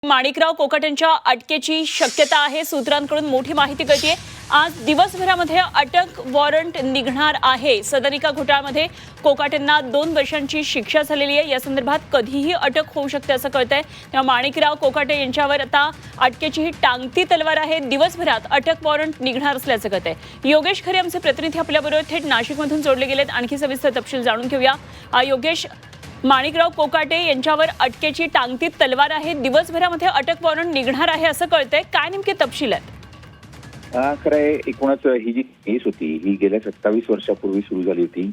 माणिकराव कोकाटेंच्या अटकेची शक्यता आहे। सूत्रांकडून मोठी माहिती कळतेय। आज दिवसभरामध्ये अटक वॉरंट निघणार आहे। सदनिका घोटाळ्यामध्ये कोकाटेंना 2 वर्षांची शिक्षा झालेली आहे। या संदर्भात कधीही अटक होऊ शकते असं कळतंय। तेव्हा माणिकराव कोकाटे यांच्यावर आता अटकेची ही टांगती तलवार आहे। दिवसभरात अटक वॉरंट निघणार असल्याचं कळतंय। योगेश खरे आमचे प्रतिनिधी आपल्याबरोबर थेट नाशिकमधून जोडले गेलेत। आणखी सविस्तर तपशील जाणून घेऊया। योगेश, माणिकराव कोकाटे यांच्यावर अटकेची टांगती तलवार आहे। दिवसभरामध्ये अटक वॉरंट निघणार आहे असं कळतंय। काय नेमके तपशील आहेत? खरंय, एकूणच ही जी केस होती ही गेल्या 27 वर्षापूर्वी सुरू झाली होती।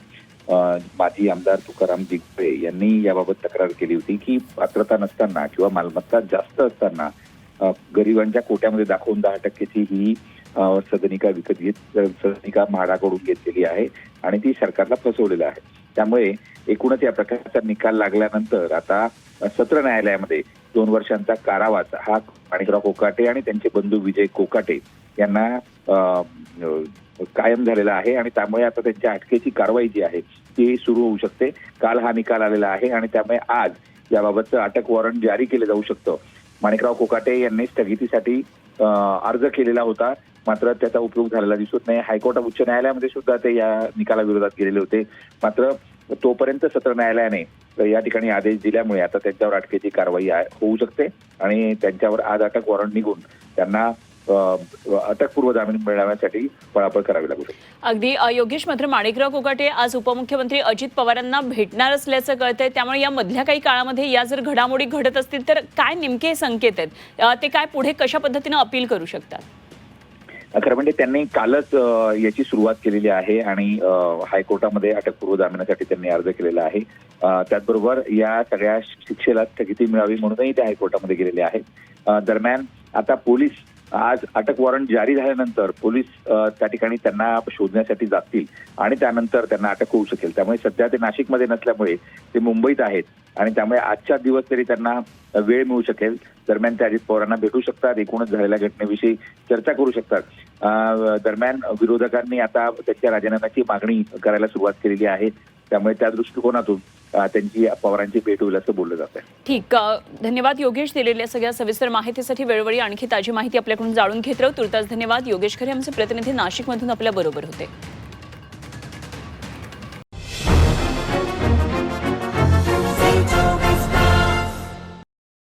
माजी आमदार तुकाराम दिघोळे यांनी याबाबत तक्रार केली होती की पात्रता नसताना किंवा मालमत्ता जास्त असताना गरिबांच्या कोट्यामध्ये दाखवून 10% ही सदनिका विकत घेत सदनिका म्हाडाकडून घेतलेली आहे आणि ती सरकारला फसवलेलं आहे। त्यामुळे एकूणच या प्रकारचा निकाल लागल्यानंतर आता सत्र न्यायालयामध्ये 2 वर्षांचा कारावास हा माणिकराव कोकाटे आणि त्यांचे बंधू विजय कोकाटे यांना कायम झालेला आहे आणि त्यामुळे आता त्यांच्या अटकेची कारवाई जी आहे ती सुरू होऊ शकते। काल हा निकाल आलेला आहे आणि त्यामुळे आज याबाबतचं अटक वॉरंट जारी केलं जाऊ शकतं। माणिकराव कोकाटे यांनी स्थगितीसाठी अर्ज केलेला होता, मात्र त्याचा उपयोग झालेला दिसत नाही। हायकोर्ट उच्च न्यायालयामध्ये सुद्धा ते या निकालाविरोधात गेलेले होते, मात्र तोपर्यंत सत्र न्यायालयाने या ठिकाणी आदेश दिल्यामुळे आता त्यांच्यावर अटकेची कारवाई होऊ शकते आणि त्यांच्यावर आज अटक वॉरंट निघून त्यांना अटकपूर्व जामीन मिळवण्यासाठी पळापळ करावी लागू शकते। अगदी योगेश, मात्र माणिकराव कोकाटे आज उपमुख्यमंत्री अजित पवारांना भेटणार असल्याचं कळतंय। त्यामुळे या मधल्या काही काळामध्ये या जर घडामोडी घडत असतील तर काय नेमके संकेत आहेत? ते काय पुढे कशा पद्धतीने अपील करू शकतात? खरं म्हणजे त्यांनी कालच याची सुरुवात केलेली आहे आणि हायकोर्टामध्ये अटकपूर्व जामिनासाठी त्यांनी अर्ज केलेला आहे। त्याचबरोबर या सगळ्या शिक्षेला स्थगिती मिळावी म्हणूनही ते हायकोर्टामध्ये गेलेले आहेत। दरम्यान आता पोलीस आज अटक वॉरंट जारी झाल्यानंतर पोलीस त्या ठिकाणी त्यांना शोधण्यासाठी जातील आणि त्यानंतर त्यांना अटक होऊ शकेल। त्यामुळे सध्या ते नाशिकमध्ये नसल्यामुळे ते मुंबईत आहेत आणि त्यामुळे आजच्या दिवस तरी त्यांना वेळ मिळू शकेल। दरम्यान ते अजित पवारांना भेटू शकतात, एकूणच झालेल्या घटनेविषयी चर्चा करू शकतात। दरम्यान विरोधकांनी आता त्यांच्या राजीनाम्याची मागणी करायला सुरुवात केलेली आहे, त्यामुळे त्या दृष्टिकोनातून त्यांची पवारांची भेट होईल असं बोललं जात आहे। ठीक, धन्यवाद योगेश, दिलेल्या सगळ्या सविस्तर माहितीसाठी। वेळोवेळी आणखी ताजी माहिती आपल्याकडून जाणून घेत राहू। तुर्तास धन्यवाद। योगेश खरे आमचे प्रतिनिधी नाशिकमधून आपल्या बरोबर होते।